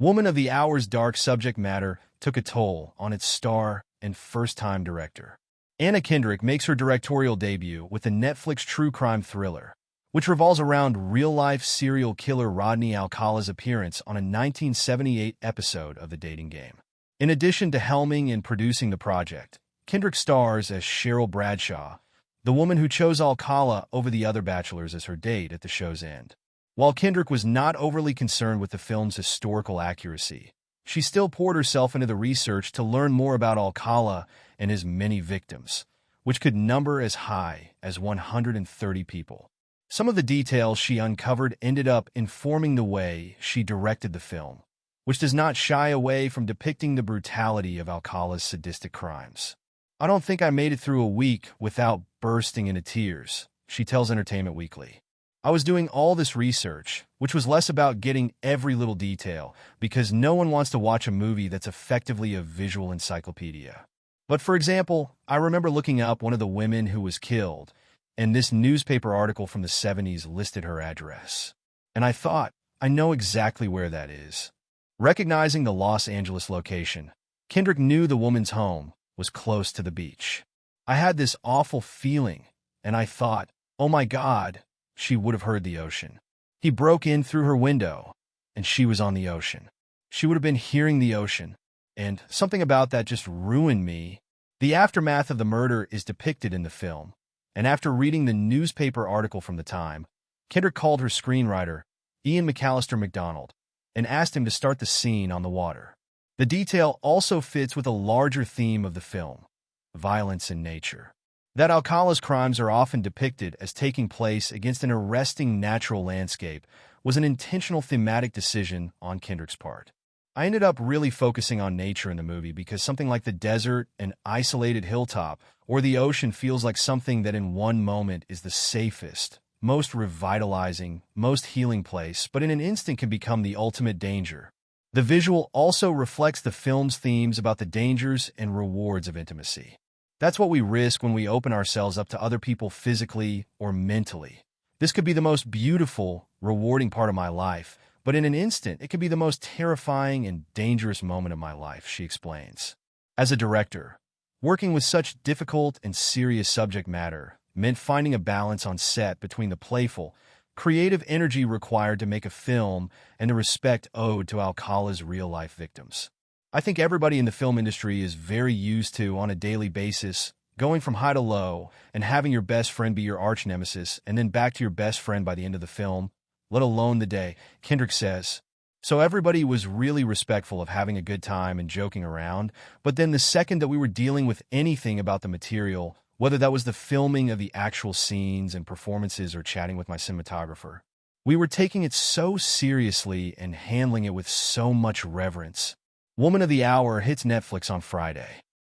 Woman of the Hour's dark subject matter took a toll on its star and first-time director. Anna Kendrick makes her directorial debut with the Netflix true crime thriller, which revolves around real-life serial killer Rodney Alcala's appearance on a 1978 episode of The Dating Game. In addition to helming and producing the project, Kendrick stars as Cheryl Bradshaw, the woman who chose Alcala over the other bachelors as her date at the show's end. While Kendrick was not overly concerned with the film's historical accuracy, she still poured herself into the research to learn more about Alcala and his many victims, which could number as high as 130 people. Some of the details she uncovered ended up informing the way she directed the film, which does not shy away from depicting the brutality of Alcala's sadistic crimes. "I don't think I made it through a week without bursting into tears," she tells Entertainment Weekly. "I was doing all this research, which was less about getting every little detail, because no one wants to watch a movie that's effectively a visual encyclopedia. But for example, I remember looking up one of the women who was killed, and this newspaper article from the 70s listed her address. And I thought, I know exactly where that is." Recognizing the Los Angeles location, Kendrick knew the woman's home was close to the beach. "I had this awful feeling, and I thought, oh my God, she would have heard the ocean. He broke in through her window, and she was on the ocean. She would have been hearing the ocean, and something about that just ruined me." The aftermath of the murder is depicted in the film, and after reading the newspaper article from the time, Kendrick called her screenwriter, Ian McAllister McDonald, and asked him to start the scene on the water. The detail also fits with a larger theme of the film, violence in nature. That Alcala's crimes are often depicted as taking place against an arresting natural landscape was an intentional thematic decision on Kendrick's part. "I ended up really focusing on nature in the movie because something like the desert, an isolated hilltop, or the ocean feels like something that in one moment is the safest, most revitalizing, most healing place, but in an instant can become the ultimate danger." The visual also reflects the film's themes about the dangers and rewards of intimacy. That's what we risk when we open ourselves up to other people physically or mentally. "This could be the most beautiful, rewarding part of my life, but in an instant, it could be the most terrifying and dangerous moment of my life," she explains. As a director, working with such difficult and serious subject matter meant finding a balance on set between the playful, creative energy required to make a film and the respect owed to Alcala's real-life victims. "I think everybody in the film industry is very used to, on a daily basis, going from high to low and having your best friend be your arch nemesis and then back to your best friend by the end of the film, let alone the day," Kendrick says. "So everybody was really respectful of having a good time and joking around, but then the second that we were dealing with anything about the material, whether that was the filming of the actual scenes and performances or chatting with my cinematographer, we were taking it so seriously and handling it with so much reverence." Woman of the Hour hits Netflix on Friday.